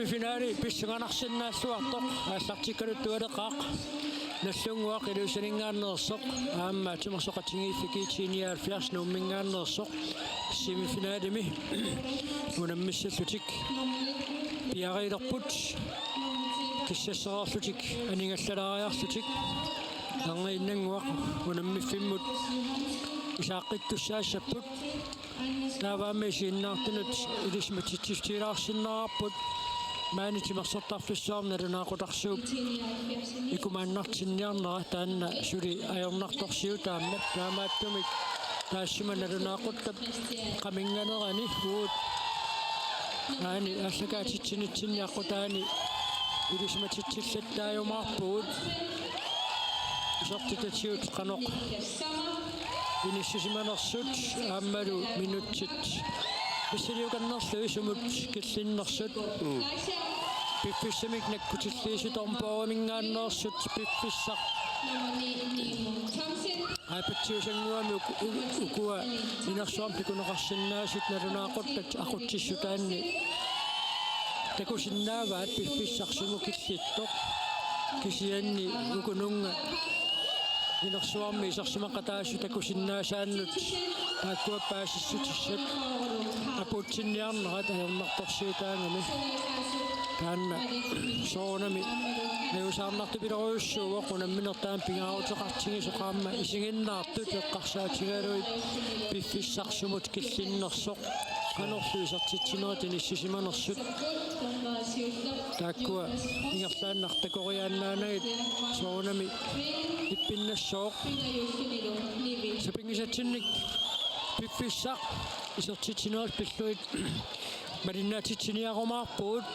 semifinale pissanganarsinnaassuartoq aallartikkaluttualeqaaq Nagdlúnguak iluusaningaannersoq aamma timersoqatingiiffikiitiiniaalfiars nuummingaannersoq semifinaalimi unammissallutik piariilerput kissasserarlutik aningallalariarlutik angiinnanguaq unammifimmut isaaqittussaassaput taavaammi isiinnaartunut ilismatittiftiilaarsinnerarput maani timersortarfissaarna lunaaqutarssuup ikumaannartinniarnera taanna suli ajornartorsiu taamaattumik taassumana lunaaquttab qaminganerani uut aani allakaatitsinitsinniaqqutaani ilismatittillattaajumaarpuut isortitatiut qanoq inissisimanersut aammalu minutsit Pissiliukannerlu sumut killinnersut piffissamik nakkutilliisutormpoamingaannersut piffissaq aipattiusanguami ukua inersuam pikuneqarsinnaasut nalunaaquttat aqutsissutaanni takusinnaavaat piffissaqsumu killittoq kisianni ukununga inersuarmi isarsimaqataassu takusinnaasaannut taakkuap paasissutissat aputsinniarnerat ajornartorsiutaangami taanna soonami ayusaarnartupileruussuuq unamminertaan pingaarutеқартигисоqaamma isinginnaartut eqqarsaatigaluit piffissarсумут killinnersoq qanorlu isartitsineret inissisimanersut taakkua ingerlaannartakoriaannaanagit soonami ippinnassoq sapingisatsinnik piffissaq isertitsineret pilluit malinnaatitsiniarumaarpuut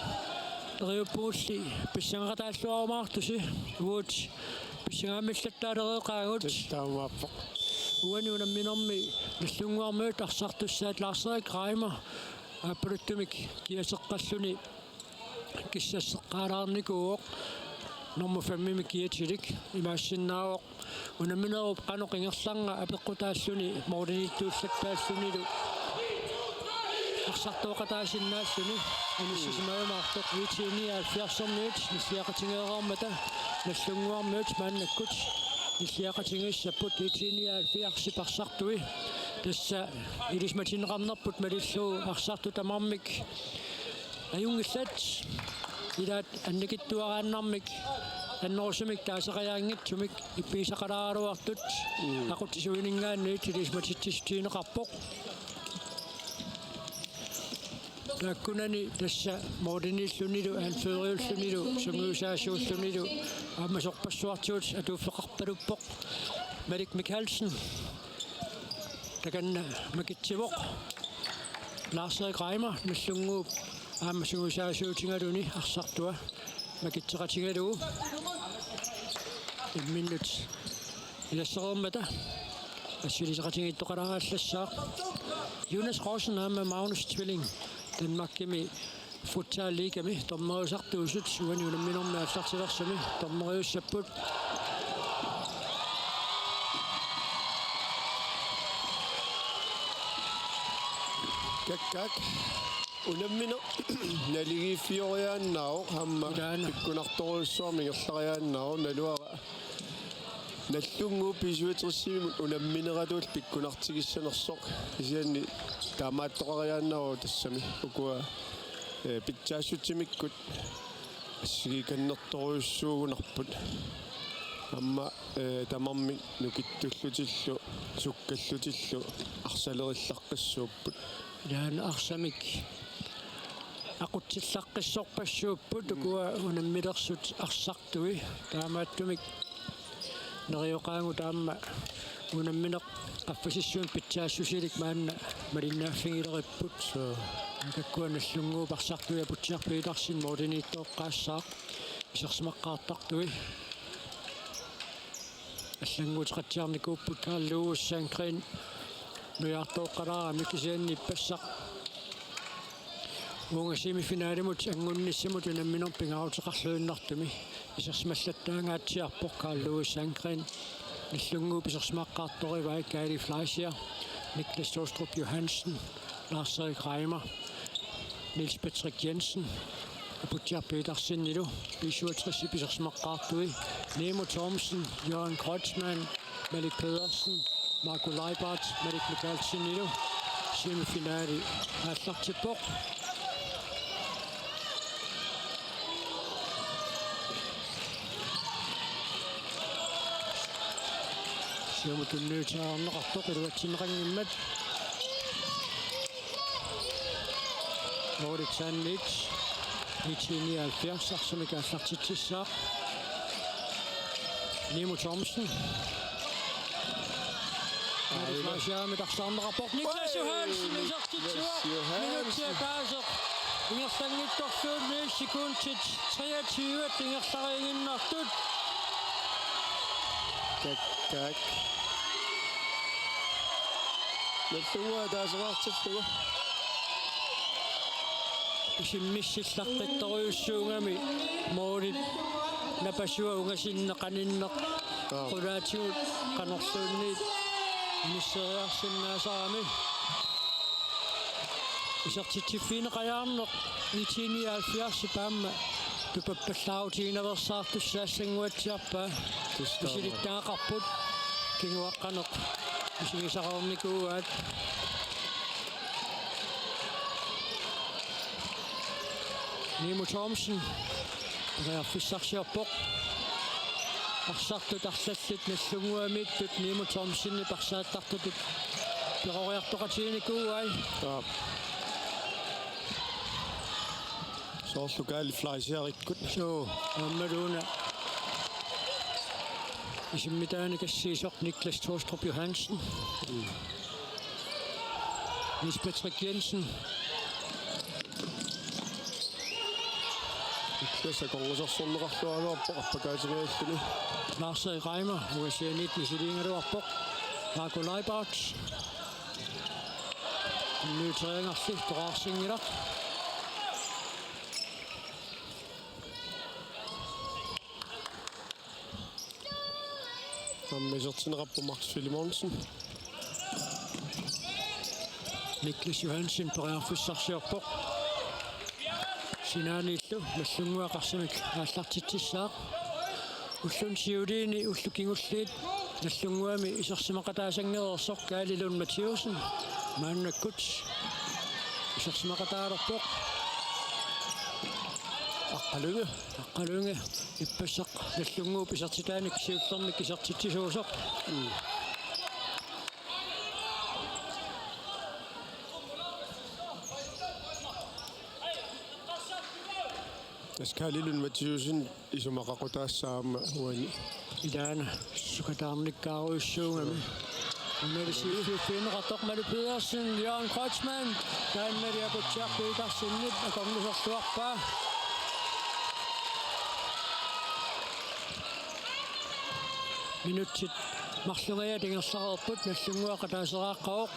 eriuppuulli pissangeqataalluarumaartusi uut pissangaammillattaalereeqaagut taamaappoq uani unamminermi Nagdlúnguarmuut arsartussaat Lars-Erik Reimer appaluttumik kiaseqqalluni kissasseqqaalaarnikuuq normu fammimi kiatilik imaassinnaawoq unamminerup qanoq ingerlanga apeqqutaalluni mooriniittuullattaallunilu arsartuoqataasinnaassuni anissisimajumaartoq viitiiniaalfiarsorniit nilliaqatingeerarmata Nagdlúnguarmuut maannakkut nilliaqatingiissaput viitiiniaalfiarsiparsartui tassa ilismatineqarnerput malilluu arsartu tamarmik ajungillat ilaat annikittuaraannarmik annorusumik taaseqajaangitsumik ippiisaqalaaruartut aquttisuiningaanniit ilismatittistiineqarpoq taakkunani tassa moordiniillunilu aanfeeriullunilu sunguusaassuullunilu aammasorpassuartuut atuuffeqarpaluppoq Malik Mikkelsen takanna makitsivoq Lars-Erik Reimer Nagdlúnguup aammasunguusaassuutingaluni arsartua makitseqatingaluu imminnut ilasserermata assiliseqatingiittoqalaraаллассаақ Jonas Rossen aamma Magnus Tvilling Danmarkimi Futsal ligami tormeriusartuusut uani unamminermi аллартилерсами tormeriussapпут Kak unammina naligiiffioriaannao hamma pikkunartoruussuarmi ngerlariaannao naluara Nagdlúnguup pisuutersimimut unammineratuul pikkunartigissanersoq isianni taamaattoqariaannao tassami ukua pitsaassuttimikkut assigikannertoruussuugunarput amma tamarmi nukittullutiillu sukkallutillu arsalerillaqqissuupput Jaan arsamik aqutsillaqqissorpassuupput ukua unammilersut arsartui taamaattumik neriuqaangu taamma unammineq qaffasissuun pitsaassusilik maanna malinnaaffigileриpput akakkua Nagdlúnguup arsartui aputsiarpiilarsin moordiniittoqqaassaaq isерсимаққаартартуи аллангуутеқатсиарникууpput хааллууссаангрин нуяартооққалаарами кисианни иппассақ уунга семифинаалимут ангунниссимут унамминер пингаутеқарлуиннартуми исерсималлаттаангаатсиарпоқ хааллууссаангрин Nagdlúnguup isерсимаққаарторивай Kali Fleischer Niklas Jostrup Johansen Lars-Erik Reimer Niels Patrick Jensen Butcher Petersen nilu. Bisuatrisi pisersmaqqaartui. Nemo Thomsen, Jørgen Kreutzmann, Malik Pedersen, Marco Leibart, Malik Mikkelsen nilu. Semifinale allartippoq. Siamutunniutaarneqartoq iluatsinneqangimmat. Nordic IT-79 arsamika allartitsissaaq. Nemo Thomsen. Mathiassen tarsarneqarpoq. Niklas Johansen isartitsuaq. Minuttia paaseq. Ingertangittorluut 9 sekundtit 23 ingerlariinginnartut. Kak. Nagdlúnguak taaseraartillugu. Isimmissillaqqittoriussuungami moolit napasua ungasinneqaninneq qulaatigut qanorluunniit nisseriarsinnaasarami isartittiffiineqajaarneq IT-79 paamma tupappallaautigineversaartussaassanguatsiarpaa tusilittaaqarput kinguaqqaneq isigisaqarnikuugaat Nemo Thomsen Fissarsiarpoq Arsartut arsallut nallunguamiittut Nemo Thomsenni parsaattartutut peroriartoqatiinikuuai soorlukaali flaisiarikkut so ammaluuna isimmitaani kassiisoq Niklas Torstrup Johansen Lisbeth Jensen Tässä kongusorsorneqarluanuarpoq appakaatirialluni Lars Reimer uasianit misiliingaluarpoq Marco Leibart nyuteriangarli toraarsinngilaq Ammisertinerappu Max Filimonsen Niklas Johansen periarfissarsiarpoq Sinaanillu nallunguaqarsamik aallartitsissaaq ullun siuliini ullukingulliit nallunguami isersimaqataasangereersoq Kalaallit Mathiassen Angutit isersimaqataalerpoq aqqalunga ippassaq nallunguup isertitaanik siullernik isertitsisuusoq Kalaallit Mathiassen isumaqaqutaassaama uani Idaana sukataarnikkaaruissuungami Unnerisiiffiinneqartoq Malik Pedersen Jørgen Kreutzmann taannaria Butcher Petersenit akornuserluarpaa minuttit marlungia tingerlareerput nallunguaqataaseraaqquoq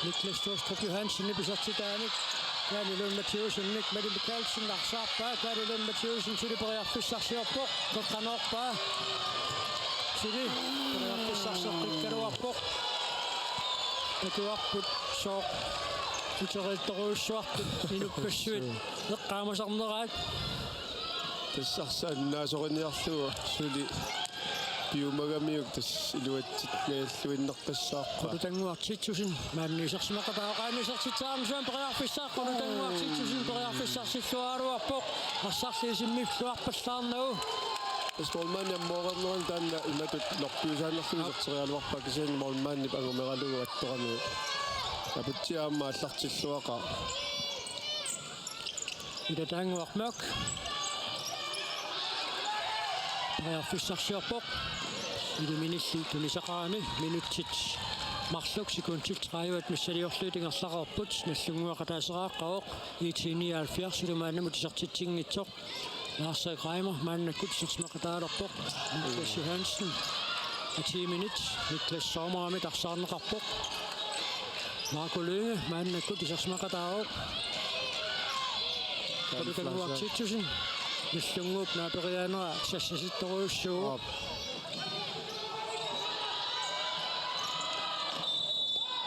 Niklas Torstrup Johansen pisertitaanik Kalaallit Mathiassen Malik Mikkelsen arsaarpaa Kalaallit Mathiassen siliperiarfissarsiorpoq qoqqanorpaa sili periarfissarsertikkaluarpoq takuarput sooq uterittoruussuartut inuppassuit eqqaamasarneraat тассарсааннаасоринниарлуга сули piumagamiuk tas iluatsit mealluinnerqassaarpa qutangуartitsusin maannisersimaqataaqaanisertitsaarnisuan periarfissaaq qutangуartitsusin periarfissarsilluaruarpoq arsarliisimmiffluarpallaarnagu Smolman jammoornerun taanna imatut lorpiusaanerluiserterialuarpa kisian molmanni pangumeralugu attorami aputiaamma allartilluaqa idatangуarmak periarfissarsiorpoq iluminilli tunisaqaami minuttit marluk sekundtil 30 missaliorluutingerlareerput nallunguaqataaseraaqquoq IT-79 ilumaannamut isertitsinngitsoq Lars Reimer Angutit isersimaqataalerpoq Niklas Johansen 10 minut Niklas Sommerami tarsarneqarpoq Marco Lønge Angutit isersimaqataaroq qutangуartitsusin nallunguup naaperiaanera sassasittoruussuuq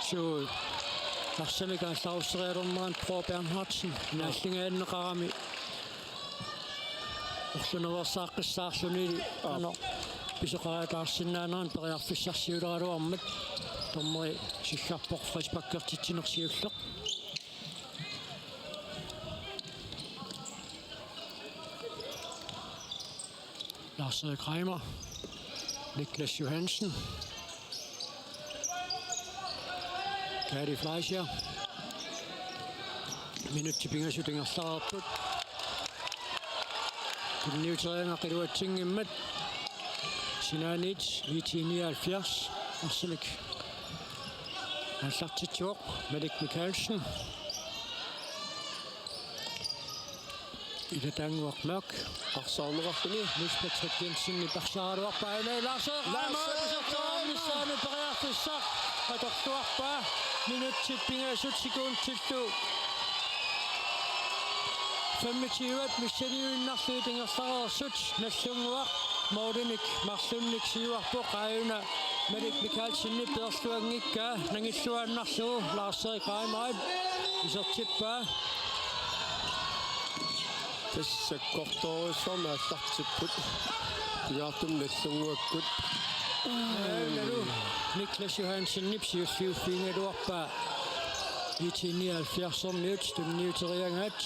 so Arsamika Lausserialerneraan Pro Bernhardsen naallingaanneqarami Orsunersaaqissaarluni ano pisoqaataarsinnaanaan periarfissarsiuleraluarmat tormeri sillarpoq frispakkertitsinersiulleq Lars Kramer, Niklas Johansen, Kari Fleischer, minut til pingersutingersaarput. Niuteriangaqqiluatsinngimmat Sinanit IT-79 Arsenik Allartitsuoq Malik Michaelsen Nagdlúnguak Mørk Arsaarnerarluni Nisbet Jensen i Barsaaruarpaane Lars Kramer periarfissaq atortuarpa minut til pingersut sekundtillu 25 missaniuinnarluutingersararsut Nagdlúnguak Mordenik Marlunnik siuarpo qaayuna Malik Michaelsen perstuangikka nangilluaannarluu Lars Kramer isertippa тассаккорторуссорма аллартиппут пиартум Nagdlúnguakkut Niklas Johansen nipsiulliuffiingaluarpa IT-79 tunniuteriangaat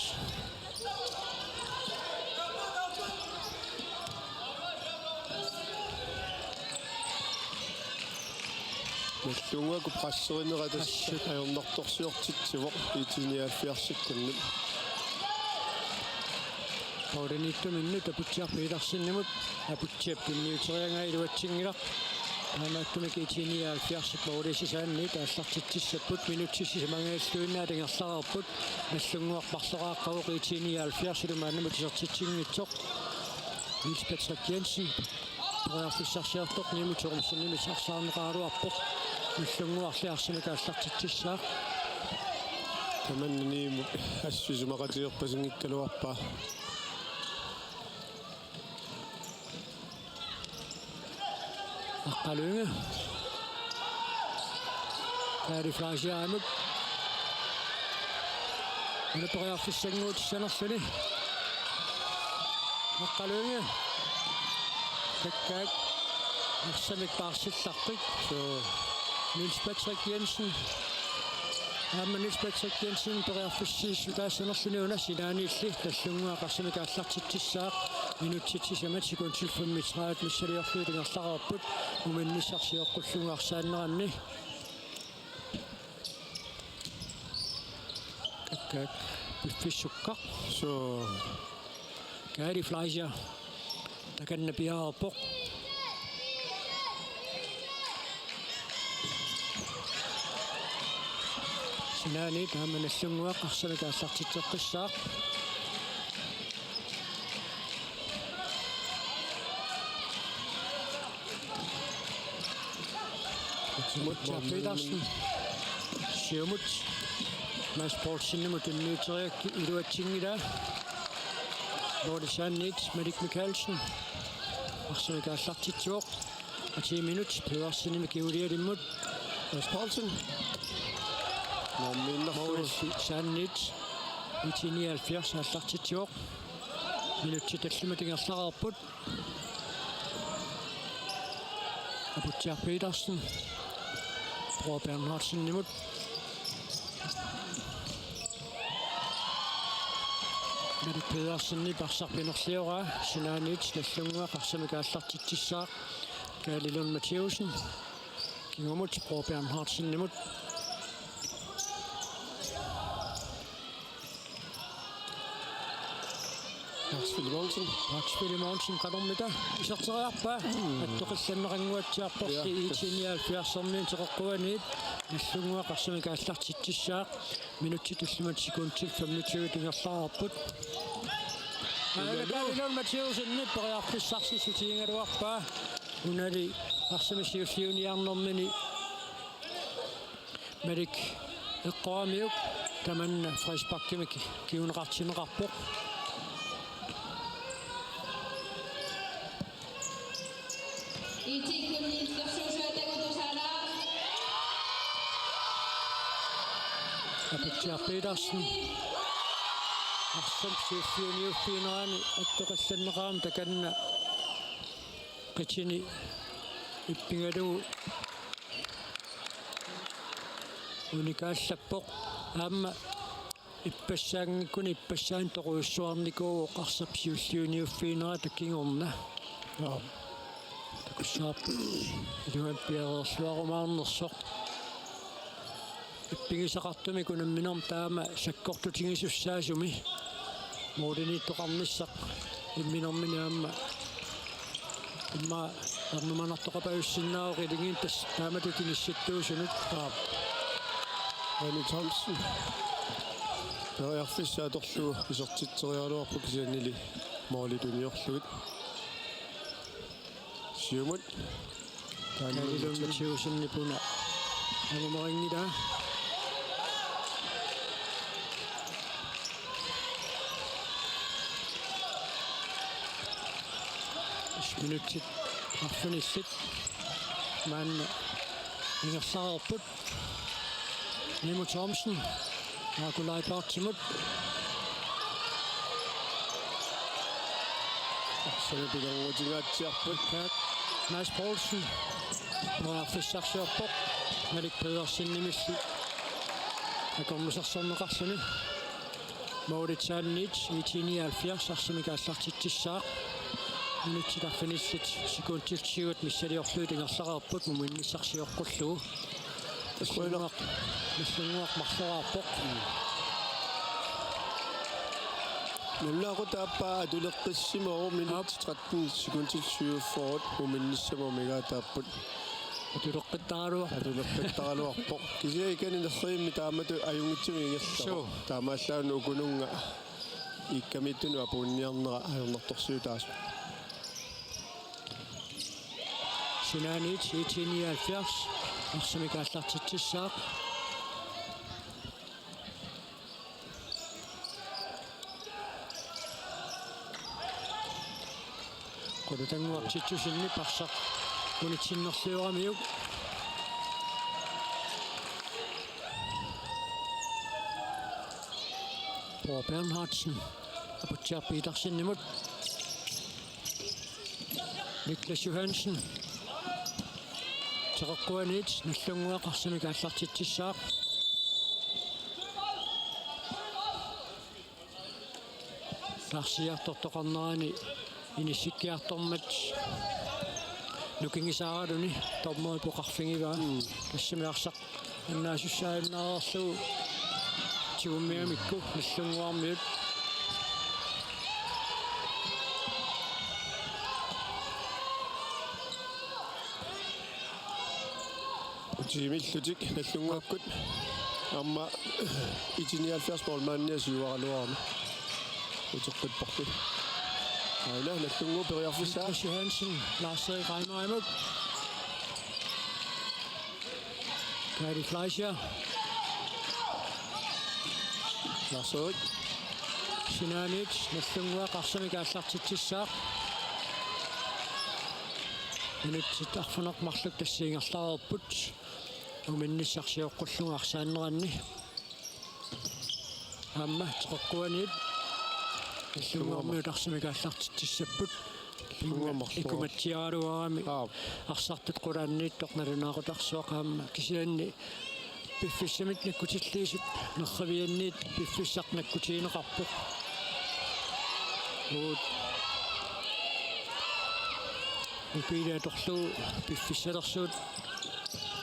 Nagdlúnguak prasserineratas ajornertorsiortitsivoq IT-79 Ordenittuminnu taputiarpiilarsinnimut aputiappunniuteriangailuatsingilaq Namattumik IT-79 Mauritiusaanni taallartitsissaput minuttissisamangaalluinnaatigerlararput Nagdlúnguak parsoraaqqavuq IT-79 ilumaannamut isertitsinngitsoq Niels Patrick Jensen periarfissarsiartoq nimutorumsannimi sarsaarneqaaluarpoq Nagdlúnguarliarsimik aallartitsissaaq таманнини ассусумақатиерпасингиккалуарпаа Aqalunga Kari Fleischer Periarfissanguutissanerluni Aqalunga Kakkaat Arsamik paarsillarpik so Niels Patrick Jensen Niels Patrick Jensen periarfissiisutaassanerluni unassinaaniilli Nagdlúnguak Arsamik aallartitsissaaq minuttittisamat sekuntil 35 missaliorluutingerlararput umannissarsiоққуллунгаарсааннеранни kakkaak piffissukka so Kari Fleischer takanna piaarpoq sinaani taama Nagdlúnguak Arsamik aallartitseqqissaaq Petersen siumut Masportsinnemut unniuteriakki iluatsingila Nordisaannit Malik Michaelsen Arsamik aallartitsuoq 10 minut Pedersenimi kiulialimmut Masportsin Nordisaannit IT-79 aallartitsuoq minuttitallumatingerlararput Aputiar Petersen Bror Bernhardsen nimut Malik Pedersen i barsarpinerliora Sinanit Nagdlúnguak Arsamik aallartitsissaaq Kalaallit Mathiassen kingumut Bror Bernhardsen nimut Max Mogensen qanormita iserteriarpa attoqillanneranguatsiarporti IT-79 teqorquaniit Nagdlúnguak Arsamik aallartitsissaaq minuttitullumat sekundtil 25 tingerlararput Kalaallit Mathiassen periarfissarsiссутиингалуарпаа унали арсамиссиуллиуниарнэрмини Malik эққоамиук таманна фриспаккимик киунеқартинеқарпоқ Aputiar Petersen арсам сиуффиуниуффиинерани аттоқалланнеқарам таканна qitini иппингалугу уникааллаппоқ аама иппассаангиккуни иппассаан тоқуйуссуарникуу қарсап сиуллиуниуффиинера таккингорна такуссаап илуан пиареерсуарумаарнерсоқ иппигисақартуми кунамминерм таама саккортутингисуссаасуми моодинииттоқарниссақ имминермини аама имма арнуманартоқапаюссиннаау қилигин тас тааматутиниссаттуусунут Ronny Thomsen. Периарфиссааторлугу исертитсериалуарпу кисианнили моолитуниорлугит. Сиумут таанилум матиусиннипуна амамарингила минутит арфуниссит ман ингерсаарпут Nemo Thomsen Nikolaj Bartimut så det bliver overtigatsjaput Mads Poulsen og Fissaksjaput Malik Pedersen nimissi акормусарсарнеқарсуни Mauritianit IT-79 арсимикааллартитсаақ минутсиларфиниссит секундтилтигут миссалиорлуут ингерлақарпут муминниссарсиоққуллугу Nagdlúnguak марсорааппоқ Mølgaard tappaa tuleqqissimoro minut 13 sekundtil 20 forward muminnissamo megaatapput tuleqqittaraaluarpoq kisia ikani nerriimmi taamatu ajungitsumi ingertaro taamaallaanu ukununga ikkamittunu apuunniarnera ajornertorsiu taas Sinanit IT-79 арсимикааллартитсаақ qulutangуартитсусинни парсақ унитсиннерлиорамиук Paul Bernhardsen апутсиар Petersenнимут Niklas Johansen Teqquanit Nagdlúnguak арсимикааллартитсаақ тарсиартортоқарнерани инисиккиартормат нукингисааралуни тормой поқарфингиваа тассимиарсақ аннаасуссаалнааерлугу тиуммиамикку Nagdlúnguarmiut Jimillutik Nagdlúnguakkut amma IT-79 målmanniasuaraluarma uteqqipportu aina Nagdlúnguak periarfissaa Johansen Lars-Erik Reimerheimut Kari Fleischer Lars-Erik Sinanit Nagdlúnguak арсимикааллартитсаақ минутит арфунеқ марлук тассиингерлаарерпут уминниссарсиоққуллуга арсааннеранни амма теққуанит Nagdlúnguarmiut арсимикааллартитсаппут икуматсиаралуарами арсартут қулааннииттоқ налунаақутарсуақ аама кисианни пиффиссамит наккутиллиисут нерравианниит пиффиссақ наккутиинеқарпоқ уут ипилааторлугу пиффиссалерсуут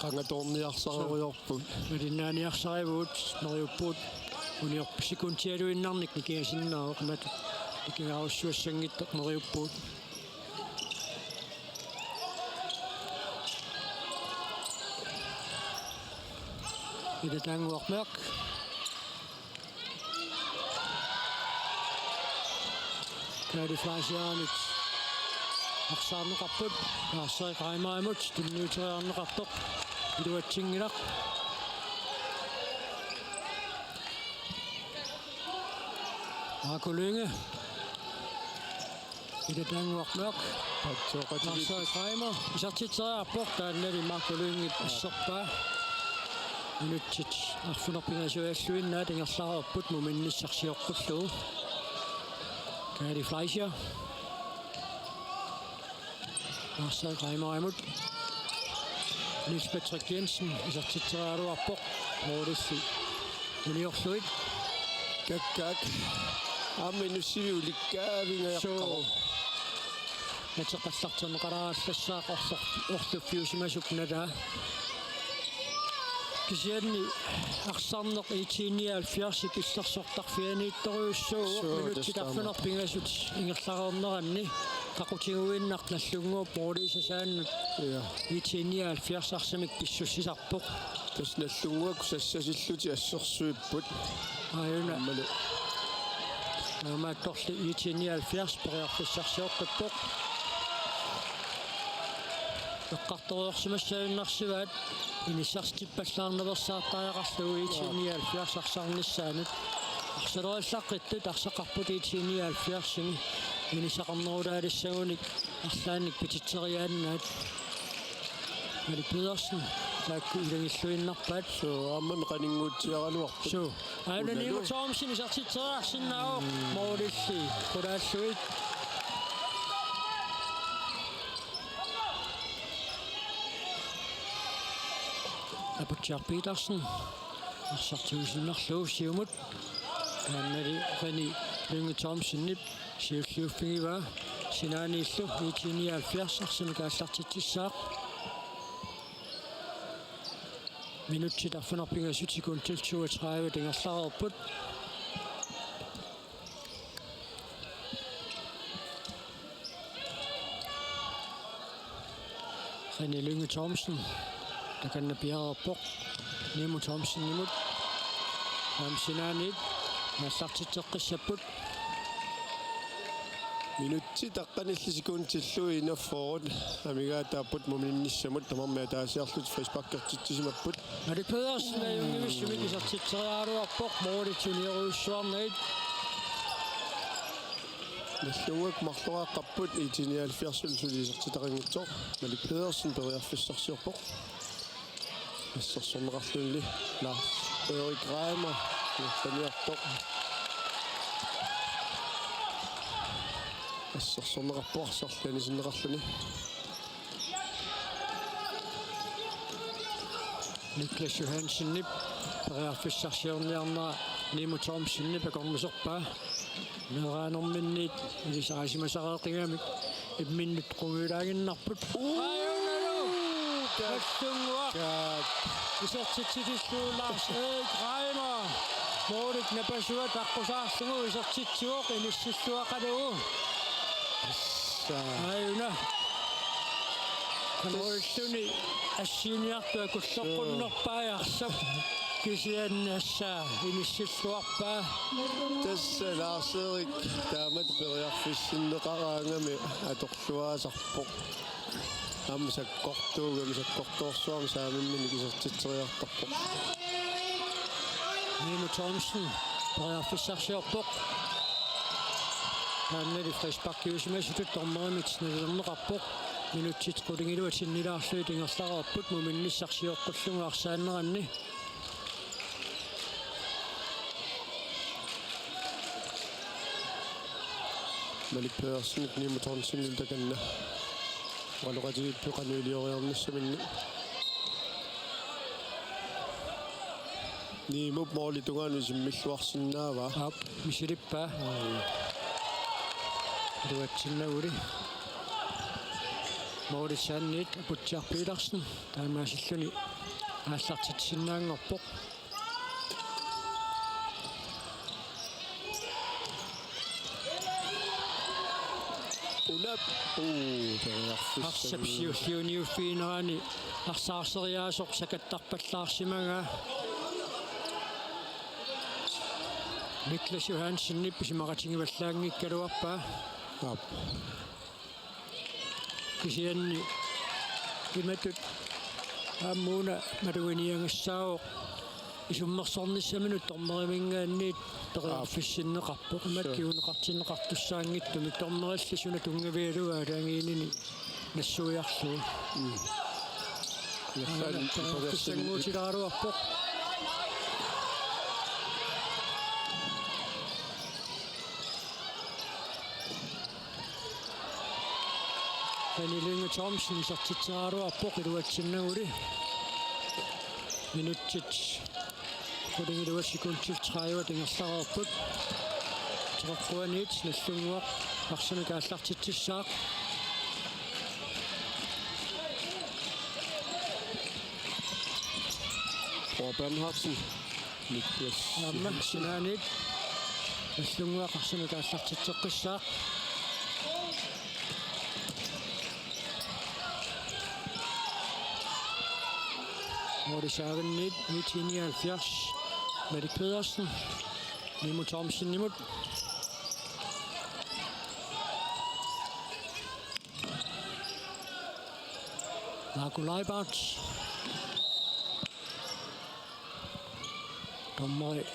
qangatorniarsaruyorput малиннааниарсаривуут нериуппуут униорписикунтиалуиннарник никиасиннаа qimatu никингааруссуассангиттоқ нериуппуут идатангуармеақ Kari Fleischernit арсаарнеқарпут Lars-Erik Reimerheimut тунниутериарнеқартоқ илуатсингилақ Lynge идатангуармеақ Lars-Erik Reimer исартитсериарпоқ тааннали Lynge ассерпаа минутсит арфунерпингасуаллуиннаа тингерлаарерпут муминниссарсиоққуллугу Der er det Fleischer. Og så Reimer imod. Niels Patrick Jensen. Så til Radioa på. Og det er det er også lidt. Gak. Men nu siger vi jo lidt gavinger. Så. Jeg tror, at starten er ret fæsser og så fysisk der. Kisiani aksanner i 79 i pistarsortar fianittorussuuq minutitarfunor pingasut ingerlareerneranni qaqutinuinnarnallunguup moolisasaannut i 79 arsamik pissussisarpoq tasnallunguak sassasilluti assersuipput ajuna amaattorli i 79 periarfissarsiortappoq eqqartoriorsimassaavinnarsivaat инисарстиппаллаарневерсаартариақарлуи итиниалфиарсарсарнissaanut арсалериллаққиттут арсақарпут итиниалфиарсими инисақарнерулаалиссагуник арлааник пититсериааннаат Mali Pedersen таакку илангиллуиннарпаат амман qaninguutiaraluarput су ааланима тоомсини сартитсериарсиннао моолилли кулааллуит Mathiassen Petersen Sartusinnerluusiumut annali qani Lynge Thomsen nip siulluuffigiva sinaaniillu 79 arsimikaallartittissaaq minuttitarfunarpingasut sekund til 32 tingerlareerput qani Lynge Thomsen der kan bjerre på Nemo Thomsen imod Sinanit med sartitteqissaput minutti taqqanilli sekuntillui inaffoorut amigaataaput muminnissamut tamarmia taasiarlut frisbakkertittisimapput Mali Pedersen er jungivissimik isartitteriaaruarpoq moolitunieriussuarnait Nagdlúnguak marloraaqqarput itinialfiarsulsulisartitaqingitsoq Mali Pedersen periarfissarsiorpoq Assersornerarlunli Lars Erik Reimer Faniartoq Assersornerarpuarsarlanisinnerarluni Niklas Johansen nip periarfissarsiorniarnera Nemo Thomsen nip akormuserpaa neraanerminnit ilisaraasimasaqeeqingamik imminnut qungulaaginnarput Nagdlúnguak isartitsillu Lars Erik Reimer moolit napasua taqqusaarslugu isartitsuoq inissilluaqalugu ayuna kanoltuni assiniartua kullerqunnerpaajarsap kisiannaassaa inissilluarpaa Tässä Lars Erik taamat periarfissinneqaraangami atorluaasarpoq Ammisakkortuugammisakkortuorsuam saamimminik isartitteriartarpoq Nemo Thomsen periarfissarsiorpoq Anneli frisbakkiusimasutut tormerimitsnernerqarpoq minuttit qulingiluat sinnilaarlui tingerlareerput muminnissarsiorqullugu arsaanneranni Mali Pedersen Nemo Thomsen takanna Waluqatiippu qanuilioriornissaminni Niimup moolitungaanu simmilluarsinnaava misilippa duatsinnauli moolisaannit Mathiassen Petersen taamaasilluni aallartitsinnaanngorpoq Arsapsiulliuniuffiineraani arsaarseriaasoq sakattarpallaarsimaga Niklas Johansen nippi simaqatingivallaanngikkaluarpaa kisianni imatut aammuuna maluiniangassaaoq isummersornissaminut tormerimingaanniit periarfissinneqarpoq imakkiuneqartinneqartussaangittumi tormerillisuna tungavialugaa taangiinini nassuiarluu periarfissanguutilaruarpoq Renilynge Thomsen isartiteraarua poqiluatsinnauli minuttit qudingiluassikuntil 30 tingerlareerput tiqorquaniit Nagdlúnguak arsami kaallartitsissaaq Mathiassen Niklas amma sinaaniit Nagdlúnguak arsami kaallartitseqqissaaq Morisagenit, IT-79, Mette Pedersen, Nimo Thomsen nimut. Leibart. Dommeri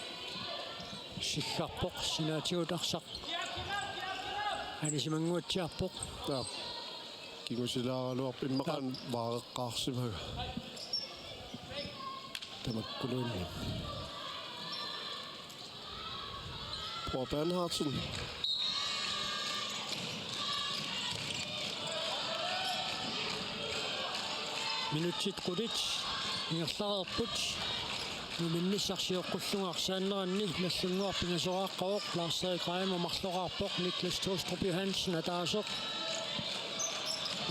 Sikkarpok, Sinatiutarsak. Anisimanguatiarpok. Ja. Kingusilaaraluarp immakan vaareqqaarsimaga. Tamakkulunni. Mathiassen. Minutsit qudit ingerlareerput numinnissarsiuqqullugarsaanneranni Nagdlúnguak pingasoraqqaoq Lars Kramer marloraarpoq Niklas Tostrup Johansen ataasoq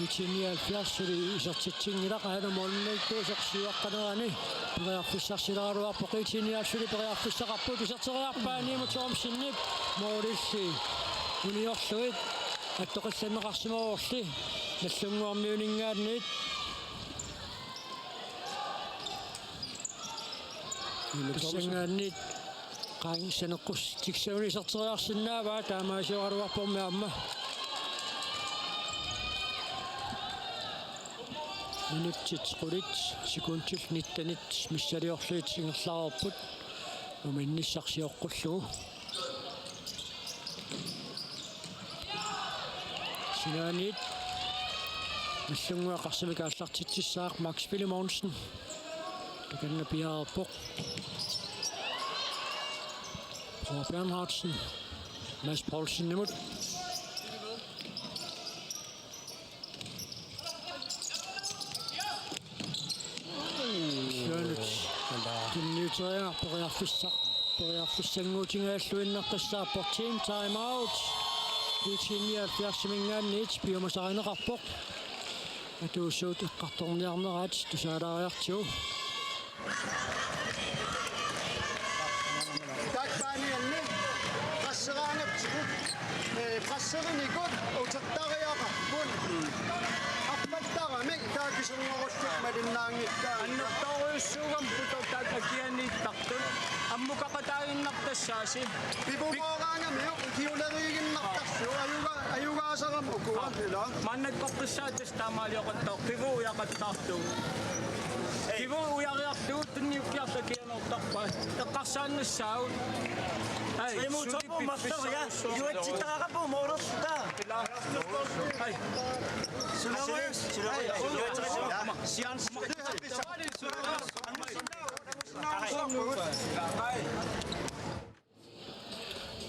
IT-79 isartitsingilaqa halumollnaiktuusoqsiuaqqanerani periarfissarsilaaruarpoq IT-79 periarfissaqarput isarteriarpaani Nimo Thomsennip moorilli uniorluit аттоқалланнеқарсимаорли наллунгуармиунингаанниит Nagdlúnguak qaang saneqqus tiksauni isarteriarsinnaavaa taamaasiualuarpormi amma minutsit qulit sekuntil 19 missaliorluit singerlareerput uminnissarsiоққуллугу sinaaniit Nagdlúnguak qarsami kaallartitsissaaq Max Philimonsen takanna piaarpoq Mathiassen Mads Poulsen nimut Tinniuteria periarfissanguutingaаллуиннеққиссааппор team time out IT-79 mingaanniit piumasarineqarpoq atuussuut eqqartorniarneraat tusaalaariartiu takpaanianni qasseraanaptikut qasserinikut utettariaqarpun аппаттарами таакисунгоруллук малиннаангиккаа аннерторуйуссуугам путортаакакианииттартут аммукақатаагиннартассааси пипумоогаангамиу киулеригиннартарсуу аюгаасарам укуарила маннаккоққиссаатас таамаалиоқаттоо пиву уяқаттаартуу пиву уяриартуу тунниуккиарта кианертарпаа эққарсааннассаау ай мутапо мастарга юатситарапо моротта ай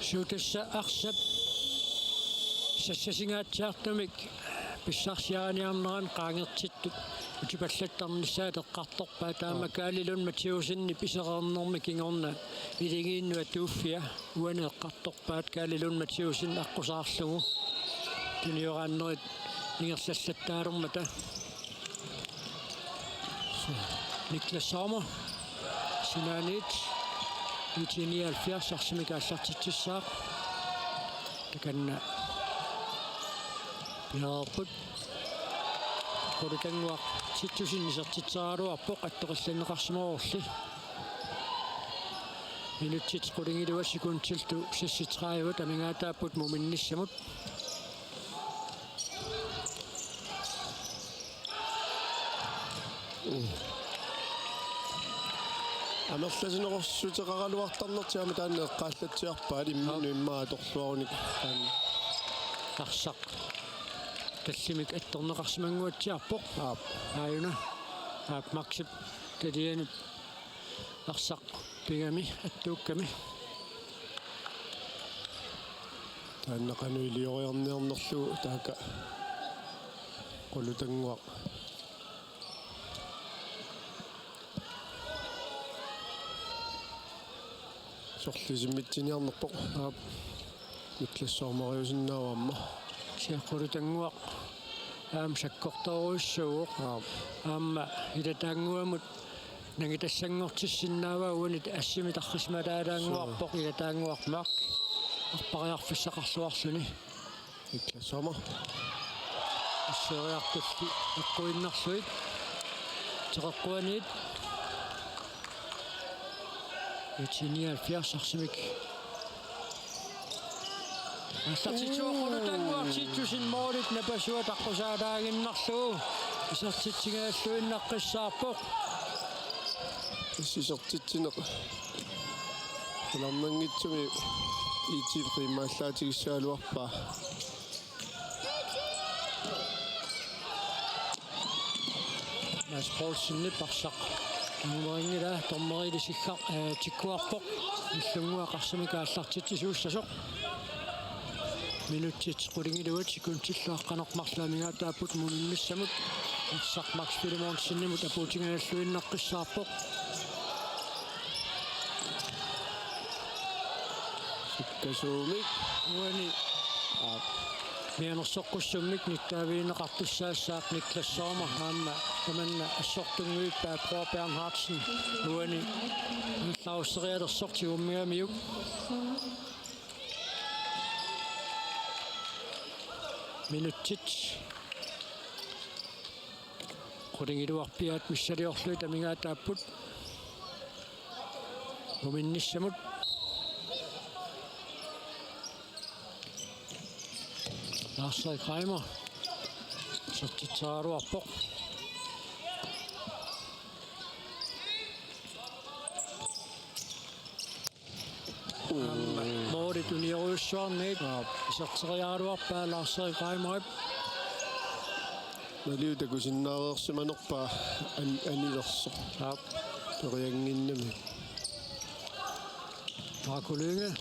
Sutassa arsap sassasigaatsaartumik pissarsiaaniarneran qaangertittut utipallattarnissaat eqqartorpaa taama kaalilun Mathiassenni pisereernermi kingorna iligiinnuat tuuffia uane eqqartorpaat kaalilun Mathiassen aqqusаарlugu tuniорааннерит ингерллаттааруммата Niklas Sommer sinaaniit IT-79 arsami kaallartitsissaaq takanna piaarput qulutanguaq tittusinnisartitsaaruarpoq attoqallanneqarsimaruorli minutsit qulingiluassikuntiltu 36 amingaataaput muminnissamut амерласинеқорсутеқаралуартарнертиама таанне эққааллатсиарпаат иммаа торлуаруник тарсақ таллимик атторнеқарсимангуатсиарпоқ ааюна максип талианут арсақ пигами аттуукками тааннеқануилиориарниарнерлугу таака Nagdlúnguak. Sorlisimmittiniarnerpoq aap niklassoormariusinnaavaamma Nagdlúnguak sakkortoruissuuq aamma ilataanguamut nangitassangortissinnaava uanit assimitarrismalaalaanguarpoq ilataanguarmaak arpariarfissaqarluarluni niklassoorma asseriartulli eqquinnarluit teqeqquaniit IT-79 Assartituaqulutangуартитсусин moolit napasua taqqusaalaaginnarluu isartitsingaаллуиннаққиссаарпоқ иссисертитсинеқ халарнангитсуми IT-79 Nasполсинни парсақ ангуарингила тормерилисиггар тиккуарпоқ иллунгуақарсамикааллартитсисууссасоқ минутит qulingilуат секундиллуаққанермарлаамигаатааппут муниннссамут арсақмакс филимоонсиннимут апуутингааллуиннаққиссаарпоқ сиккасуумик уани мианерсоққуссуммик ниттаавиинеқартуссаассаақ никлассоорма аама таманна ассортунгуиппаа Про Бернхардсен уани лаусериалерсортигуммиамиук минутит qulingilуарпиаат миссалиорлуи тамигаатааппут уминниссамут Lars Kreimer сортитсааруарпоқ moolit uniruissuarniit isarteriaaruarpaa Lars Kreimer малиутакусиннаареерсиманерпаа анилерсо ториангиннами Nagdlúnguak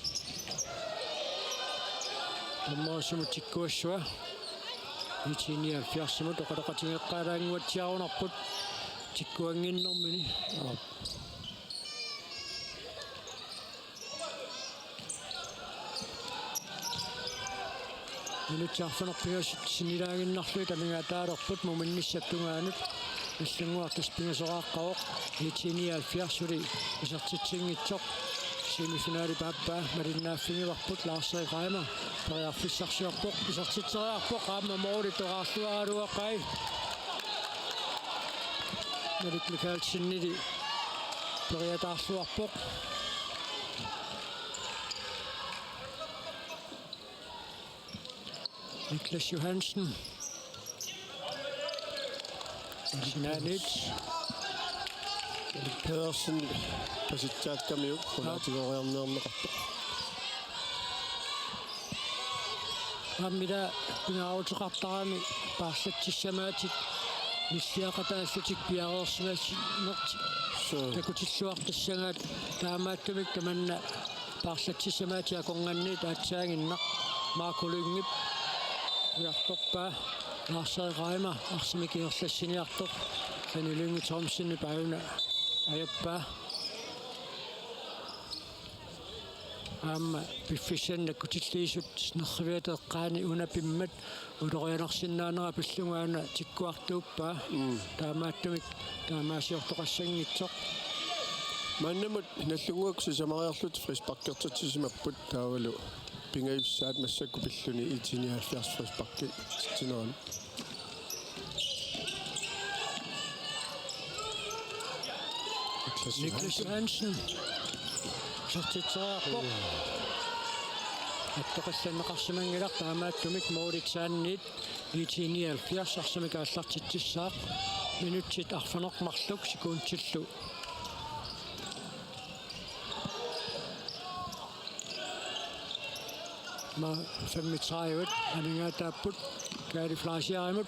таммаасумут тиккуассуа IT-79 тоқалақатингеққалаангуатсиарунарпут тиккуангиннэрмини минутсаарфанерпигасит синилаагиннарлуи тамигаатаалерпут муминниссаттунгаанут иллунгуартус пингасорааққавоқ IT-79 сули исартитсингитсоқ semifinale pappa marinnaaffingivarput Lars Kreimer periarfissarsiorpoq isartitteriarpoq aamma moolit toqaarluaaluaqai Malik Mikhalsinnili periataarluarpoq Niklas Johansen Sinanit Pedersen pasitsaakkammiuk qulaatigooriarneerneqarpoq ammila pingaarutiqartarami paarsattissamaatit missiaqataallutik piareersimaasinerti takutilluartassagaat taamaattumik tamanna paarsattissamaatia konganni taatsaanginna maakulungip uartorpaa Lars Kreimer arsimikierlassiniartoq sanilungi Thomsenni pauna ajappa aamma piffissanna kutilliisut nerriviateqqaani unapimmat ulorianersinnaanera pillungaana tikkuartuuppaa taamaattumik taamaasiortoqassangitsoq маннамут наллунгуаксу самариарлут фрисparkertatisimapput таавалу пингаюссаат массакку пиллуни IT-79 фрисparki тинеран Niklas Johansen sortitsaarpoq аттоқассаннеқарсимангилар таамааттумик моолитсаанниит IT-79 арсамикааллартитсissaaq минутсит арфанермарлук секундтиллу ма 35 амингаатааппут калифлаасиаримут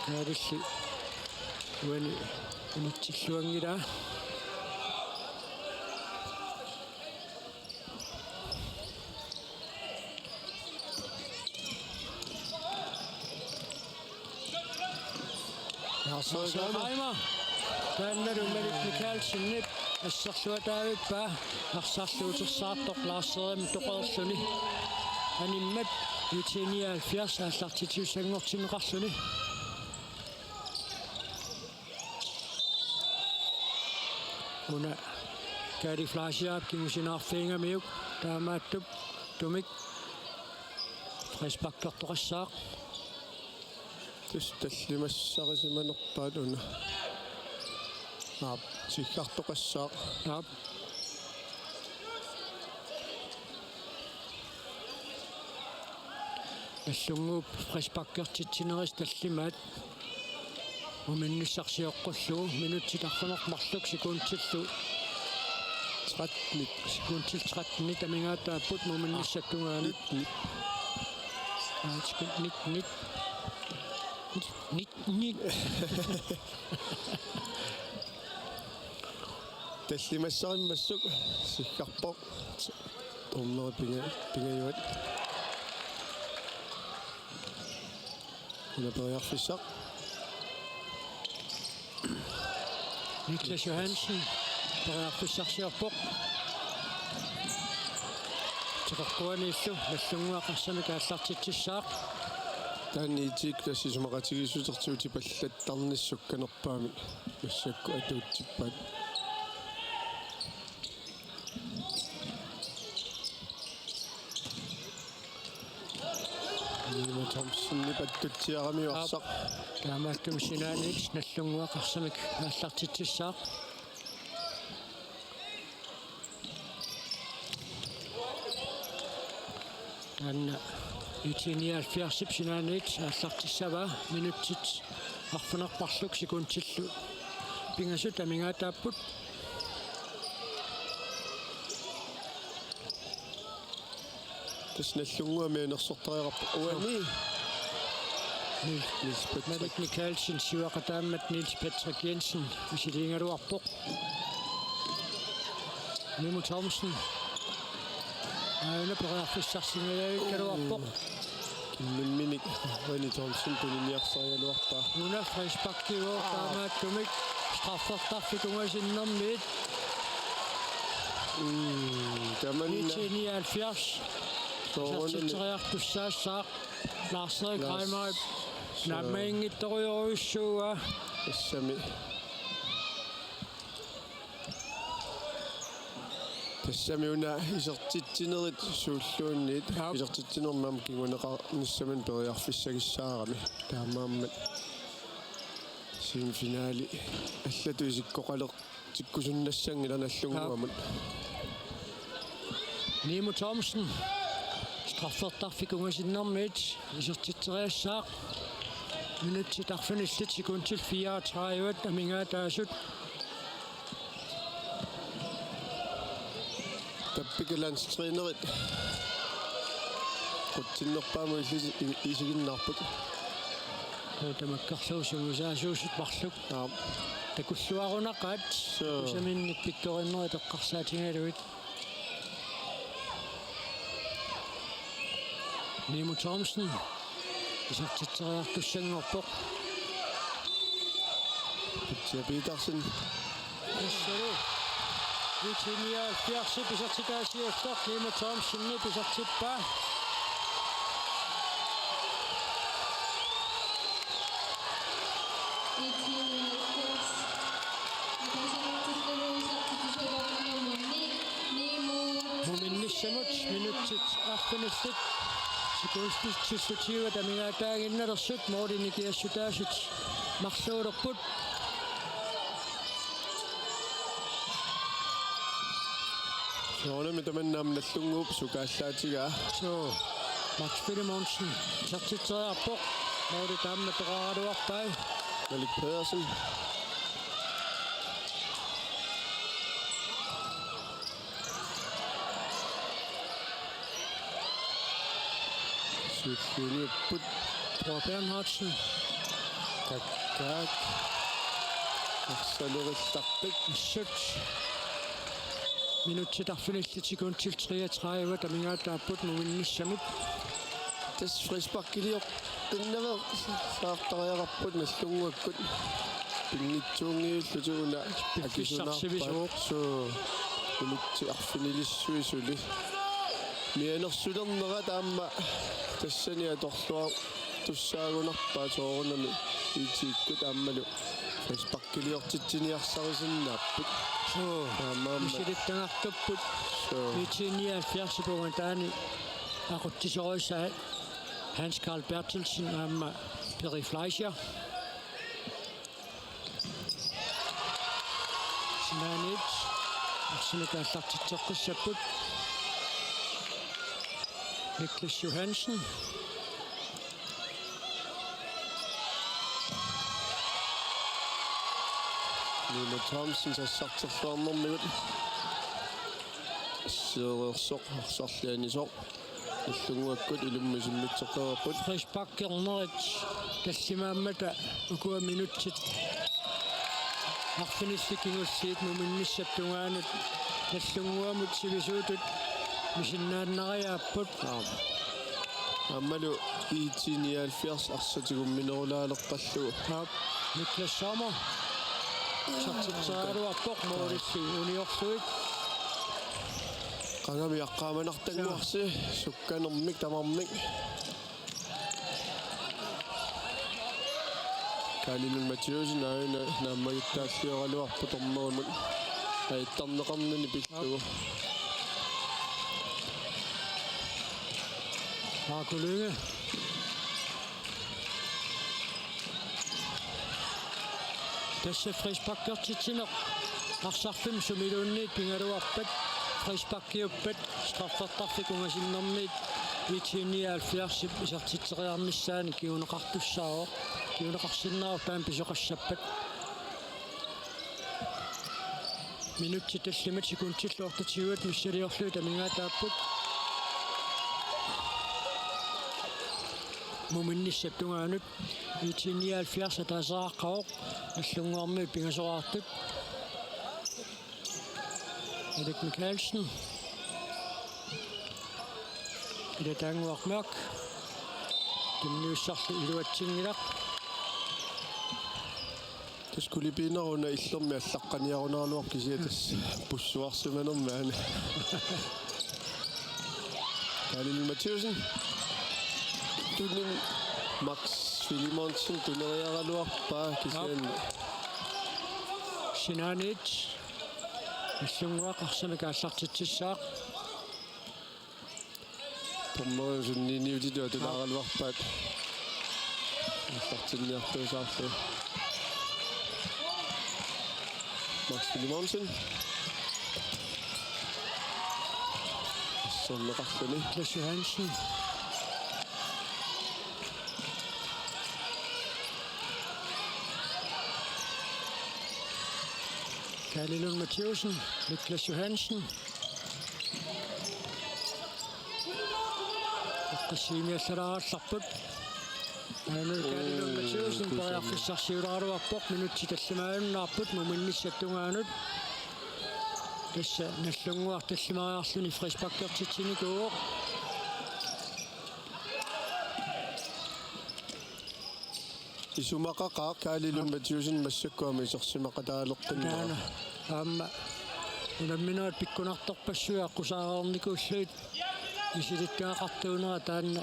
калилли уани унитсиллуангила Lars Reimer. Tänne Melik Mikkelsen nyt. Assarsuataavippa. Arsarluutersaartoq Lars-Reimer toqorluni. Animmat IT-79 аллартитиусангортинеқарлуни. Una Kari Flashiap kimusinarfiingamiuk taamaattup tumik frispakkertoqassaaq tallimassarisimanerpaat una siggartoqassaaq Allunguup frispakkertitsineris tallimaat uminnissarsiоққуллугу минутситарфанермарлук секундтиллу 13 секундтил тамингаатааппут муминниссаттунгаани нит таллимассариммассук сиггарпоқ томмери пингаюат унапериарфиссақ Niklas Johansen периарфиссарсиорпоқ текоркуаниллу наллунгуақарсамик ааллартитсissaaq таанниитик тассисумақатигиссутертиути паллаттарниссукканерпаами массакку атуутсиппаат Thompson паттутсиарамиуарсақ таамааттум синааник наллунгуақарсамик ааллартитсissaaq Anna IT-79 sinaanit ааллартиссава минутсит арфунерпарлук секундтиллу пингасут тамингаатааппут тасналлунгуами нерсортериарпа уани Melik Mikkelsen сивақатааммат Niels Patrick Jensen исилингалуарпоқ Nimo Thomsen периарфиссарсингалуарпоқ минник Rene Thomsen тунниарсариалуарпаа Нуна фриспаккиуо таамааттумик страффертарфикунгасиннэрмиит IT-79 сартитсериартуссаассаақ Lars-Reimer наммаингитториоруйссууа тассами тассамиуна исертитсинерит сууллуунниит исертитсинермаам кигунеқар ниссаман периарфиссагиссаарами таамааммат semifinale аллату исиккоқалеқ тиккусуннассангила наллунгуамут Nimo Thomsen straffertarfikungasinnэрmiit isертитсериассаақ минутситарфиниллит секундтил 34 амингаатаасут таппикаланстринерит қутсиннерпааму исигиннаарпут тамаккарлуусугусаасуусут марлук такуллуарунақат усаминник пикториннери теққарсаатингалуит Nimo Thomsen исертитсериартуссангорпоқ Petersen Essere IT-79 исертитаасиуссақ Nimo Thomsen исертиппа Mumинниссамут минутсит арфиниллит секундтиллутиуа тамингаатаагинналерсут моориникиассутаасут марлуулерпут соонами таманнаам наллунгууп сукааллаатигаа Max Monsen сартитсериарпоқ моори таамма тоқаралуарпай Malik Pedersen Selvfølgelig put Thor Bernhardsen tak Saluristaqtik sødt minut til der findes sekund til 33 der minger der på den uinde samut det frisbak i det qinnaver saartariaqarput nallunguakkut pinnitsuungiullutuuna Pissarsivisuu. so ulutsi arfinilissuisuli mianersulernera taamma tassani atorlua tussaagunarpaa soorunami iitiikkut aammalu Facebookiliortitsiniarsarisinnaapпут Misirittangartupput IT-79 taani aquttisoruissaa Hans Carl Bertelsen aamma Peri Fleischer Sinanit arsinukaallartitseqqissapput Niklas Johansen Nina Thomsen sassarterluarnermigut seerersoq arsorlianisoq Nagdlúnguakkut ilummisimmitseqeraput Frispakkernerit tassimaamata ukua minutsit arfinissikingulsiit muminnissaptungaanut Nagdlúnguamut sivisuutut misinnaannariaapput аммалу IT-79 арсатигумминерулаалеққаллугу Niklas Sommer сартитсааруарпоқ морисси униорсуит qangami aqqaamanartanguarsi sukkanermik tamarmik Kalaallit Mathiassen aina naammagittaallioraluarpu tornerumut aittarneqarnani pillugu Markolynge Tässä frispakkertitsinaq arsarfim sumiluunniit pingaluarpat frispakkiuppat straffertarfikungasinnermiit IT-79 isartitseriarnissaani kiuneqartussaao kiuneqarsinnaru paan pisoqassappat minutti tallimat sekuntilluortatiuat missaliorluut amingaataapput muminnissaptungaanut IT-79 ataasaaqaoq Nagdlúnguarmiut pingasoraartut Erik Mikkelsen Idatanguarmaq Timniussarlu iluatsingilaq taskulipiineruna illormi allaqqaniarunarunuar kisiatas pussuarsimanermaana Kalaallit Mathiassen tunin Max Filimonsen tuneriaraluarpaa kisian Sinanit Nagdlúnguaq arsamikaallartitsissaaq tornerin sunniiniutitu atulaaraluarpaat allartinniartuusaarlu Max Filimonsen sonneqarluni Niklas Johansen Kalaallit Mathiassen Niklas Johansen qassiimiallarаарlarput Kalaallit Mathiassen pariarfissarsiulararuarpoq minutti tallimaanunnаарput muminnissattungaanut tassa Nagdlúnguaq tallimariarluni frispakkertitsinikuuq isumaqaqaa Kalaallit Mathiassen massakkuami isorsimaqataaleqqinna aamma unamminaat pikkunartorpassua aqusaarornikuulluit isilikkaaqartuunera taanna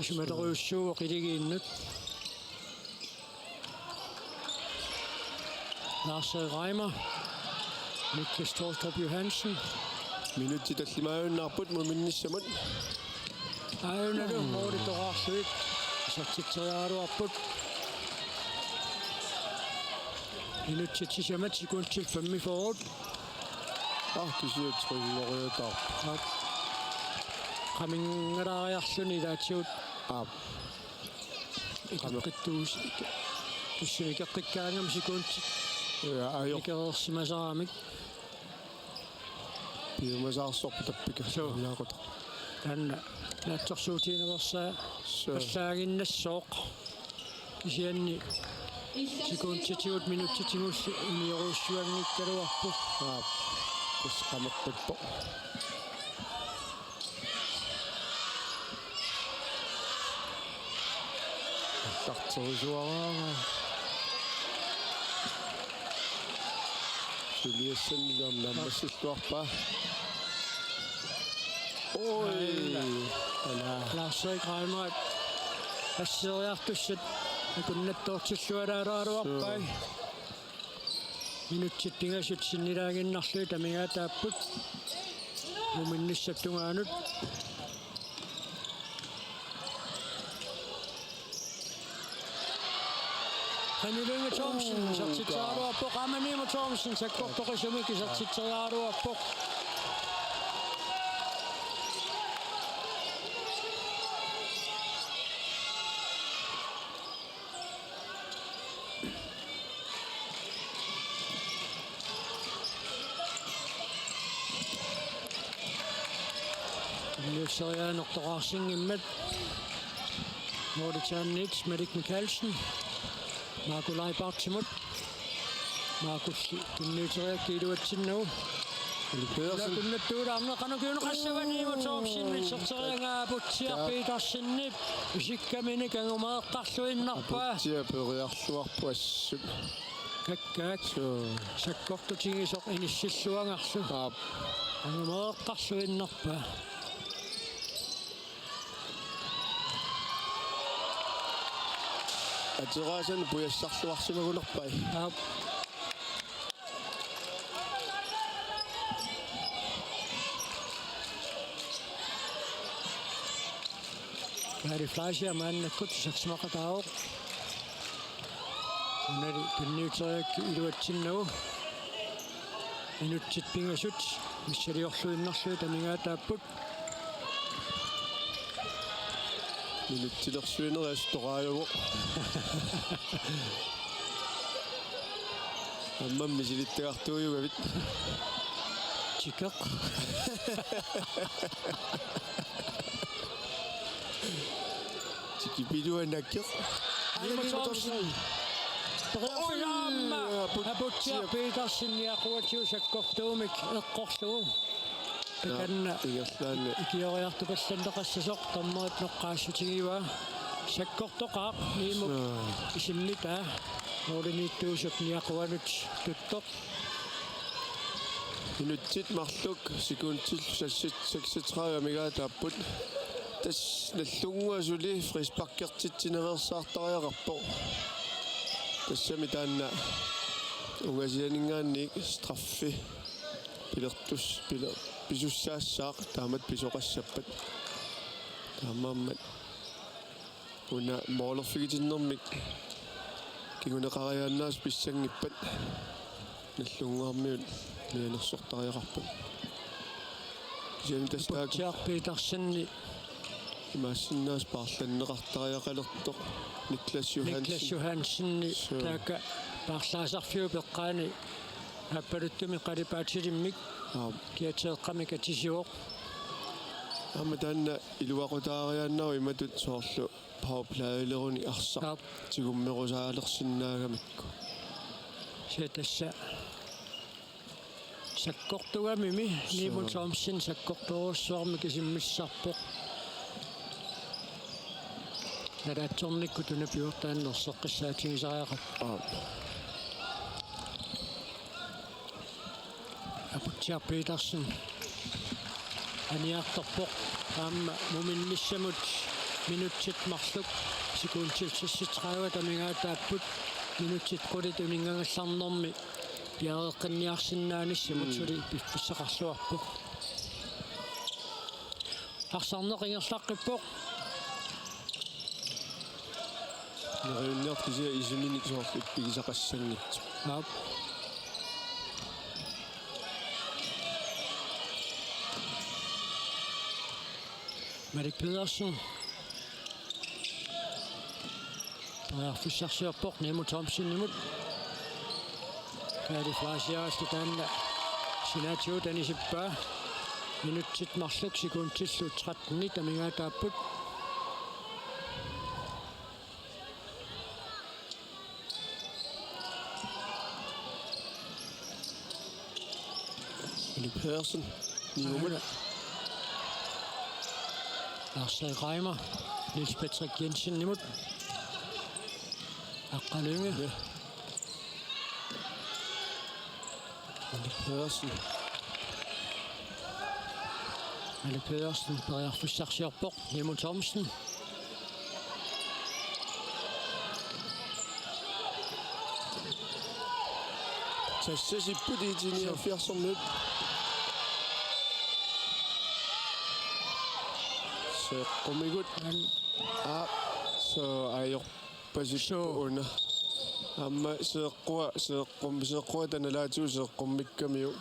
isumaleruyussuuq iligiinnut Lars Reimer Niklas Torstrup Johansen minutti tallimaanunnаарput muminnissamut ainalu mooritoraarluit isartitseriaaluarput minutti tisamat sekuntil 5 forward kisiatrinnoriutaar qaminngalaariarluni laatsiut iqaqqittuus tussiniqeqqikkaangam sekunti ikerersimasaraamik piumasаарsorpu tappika yaaqut tanna naatsorsuutiineversaa allaaginnassoq kisianni sekundtitiut minuttitiguullu unioruussuanngikkaluarpu qamaqpippo Tartorisuaraa. Mathiassen om nammassilluarpaa. Oi. Lars Reimer. Asseriartussat akunnatortillualaalaaruarpai. Minutittingasut sinnilaaginnarluu tamigaataapput. Muminnissattungaanut. Hanilunga Thomsen sartitsaaruarpo Qamanima Thomsen sakkortoqisumiki sartitsaaruarpo. Nunaata Nordichanits Merik Mikkelsen Markulai Bartimut Markus Nunaata kiiduatsinnu Kunnattuudaamna qanakuuneqassavaniima Thomsen sorterianga putsiarpiitarsinnip usikkamini kangumaeqqarluinnarpaa Putsiaperiarluarpu assut kakkaak sakkortutigisoq inissilluangarlu kangumaeqqarluinnarpaa Ateraasan pujassarluarsimagunerpai. Kari flasia maannakut saksmaqataaoq. Unari pinniuteriak iluatsinnagu. Minutsit pingasut missariorluinnarluu tamigaataapput. Minuttilersuinerias toraajugu. Amman misilittagartuujugavit. Tikaq. Tikipiluanakkeq. Alma Thomsen. Preaffilaamma. Aputiarpiitarsinniaquatiu sakkortuumik eqqorlugu. Takanna ikioriartukallanneqassasoq tammaat noqqaassutigiva sakkortoqaaq niimuk isimmitaa oriniittuusuk niaquanut tuttoq Minutsit marluk sekuntil 36 migaataapput tas nallunguasuli frisparkertittineversaartariaqarpo tassami taanna ungasianingaanniik straffi pilertus pisussaassaaq taamat pisoqassappat taamaammat una moolerfigitinnermik kiguneqariaannaas pissangippat nallunguarmiut mianersortariaqarpat kisianitastaak tiarpiitarsanni imaasinnaas paarlanneqartariaqalertoq Niklas Johansen taaka paarlaasarfiu peqqaani appaluttumi qalipaatilimmik kiateeqqamik atisiuoq amma taanna iluaqutaariaannau imatut soorlu powerplay-leruni arsaq tigummerusaalersиннааgamikku setassa sakkortugamimi niimun Thomsen sakkorturuussuarmi kisimmissarpoq naraatsornikku tunapiortaannersoqqissaatigisariaqat aputiarpiitarsin aniartorpoq aamma muminnissamut minutsit marluk sekuuntilsissitræva tamigaataapput minutsit qulit uningangallarnermi piareqqinniarsinnaanissumut suli piffusseqarluarpu arsarneqingerlaqqippoq neriunniartisia isuminik soorluk pigisaqassangit Merik Pedersen. Futsal niimut Thomsen niimut. Kari flaasiaasta taanna sinatiu tanisippaa. Minutsit marluk sekuntillu 13 tamigaataapput. Merik Pedersen niimut. Lars Reimer, Niels Patrick Jensen nimut. Akkalunge. Pedersen. Alle Pedersen bærer forsøgsjærpok. Nemo Thomsen. Tasses i på det til 79 minut. Så kommer godt. Så er jeg på sit under. Amma så går den der til så kommer ikke jo.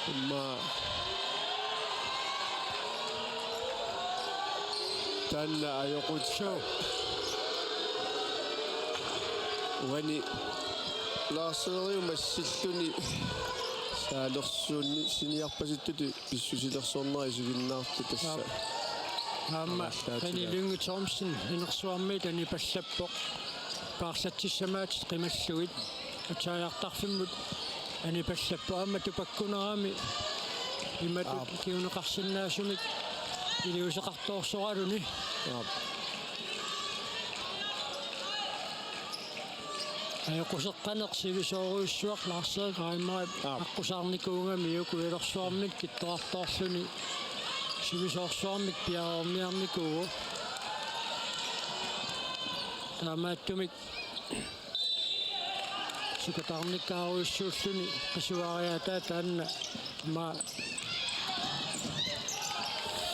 Amma den er jo godt så. Wani Larseri massilluni saalorsuunni siniarpasittuti pissusilersorneri suginnaartu tassa Amma Nagdlúnguak Thomsen inersuarmi tani pallappoq paarsatissamaat qimalluit ataajartarfimmut ani pallappo amma tupakkunerami imatut kiuneqarsinnaasumik iliuseqartoorsoraluni Ajoqusеққанеқ сивисооруиссуақ лаарсериқ аиммарип аққусаарникуунгами юкуилерсуармик киттоартоорлуни сивисоорсуармик пиаормиарникуу таамааттумик сукатаарникааруиссууллуни қасуариатаа таанна ма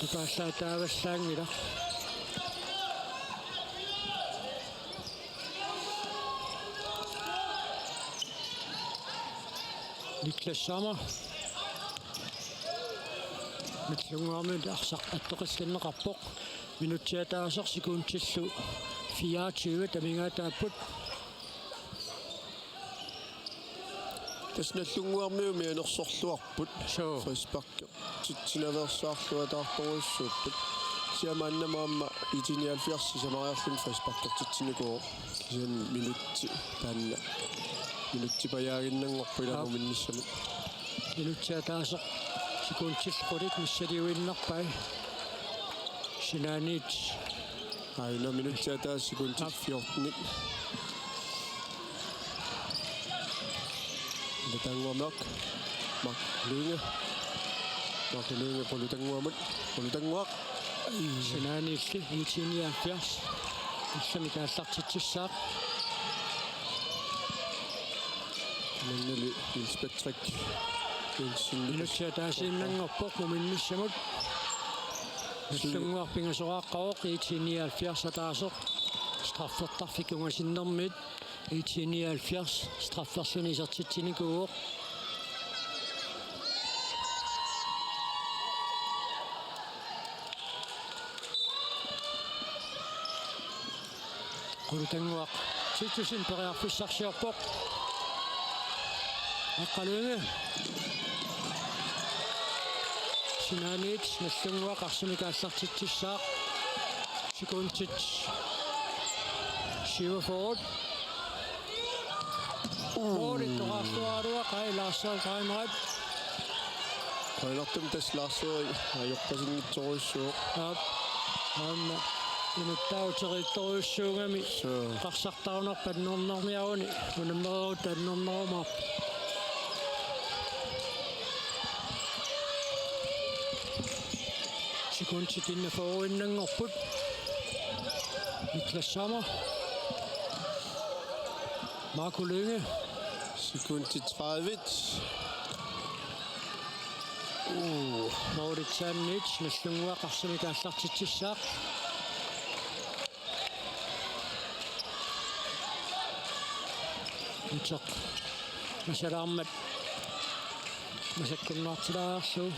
тупааллаатааваллаангила Niklas Sommer. Nagdlúnguarmut arsaqattoqissanneqarpoq minutiataaser sekuntillu 24 tamingaataapput тасналлунгуармиуми анерсорлуарпут фриспарк титсинаверсаарлуатаарторуссууппут сиамааннамаама IT-79 самариарлун фриспаркертитсинукуу кисан минутти таанна минутти паяагиннангорпилару минниссамут минутиатаасеқ секунтиллқулит миссалиуиннарпай синаанит айна минутиатаас секунтил 14ник Nagdlúnguak Nagdlúnguak Nagdlúnguak синаанилли IT-79 илламикааллартитсissaaq Nannali inspektrik минутиатаасииннангорпоқ муминнссамут Nagdlúnguarpingasoraqqaroq IT-79 атаасоқ страффертарфикунгасиннэрмит IT-79 страфферсуни сертитсиникууоқ Nagdlúnguak титсусин периарфиссарсиорпоқ Аккалунге синаанит Nagdlúnguak арсимикааллартитсissaaq секунтит 7 Året toqaarluarua qailaassal qaimrat qailortum taslaarsuuri ajorpasinngitsoruissuuq amma inuttauteriittoruissuungami qarsartarunerpat nornormiaruni unammeruut annornerumaar sekuntit innaforuinnangorput Niklas Sommer Marco Lynge sekuntit 30 Mauritsannit Nagdlúnguak arsimikaallartitsissaaq Utaq masalaarmat masakkunnaartilaarsuu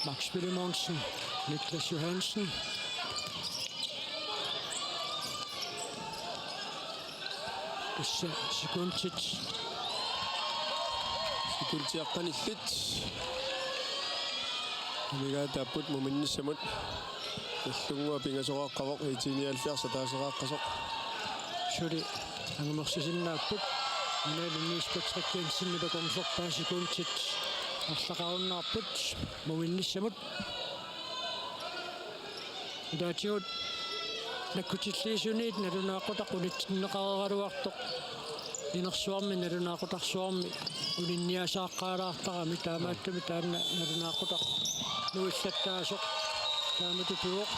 Max Spillemonsen Niklas Johansen sekuntit sekuntiaqqanillit migaataaput muminnissamut Nagdlúnguak pingasoraqqavoq IT-79 ataaseraqqasoq suli angumersisinnaaput inaalunniispatrakkiansinnipakorsorpaa sekuntit арлақаруннаарпут муминниссамут Daatigut nakkutilliisuniit nalunaaqutaq unitsinneqareraluartoq inersuarmi nalunaaqutaqsuarmi uninniasaaqqaalaartarami taamaattumi taanna nalunaaqutaq nuillattaasoq taamatutuoq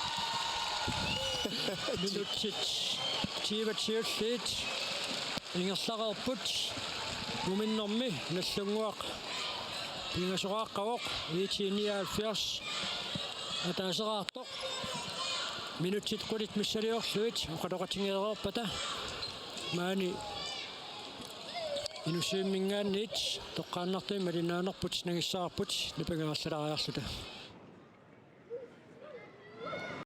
minutsit tiivatsiulliit ingerlaqerput muminnermi nallunguaq pingasoqaaqqavoq IT-79 атаасераартоқ минутсит қулит миссалиорлуит оқалоқатингеерерпата маани инусииммингаанниит тоққааннартуи малинаанерпут нагиссаарпут напагаарлалариарлута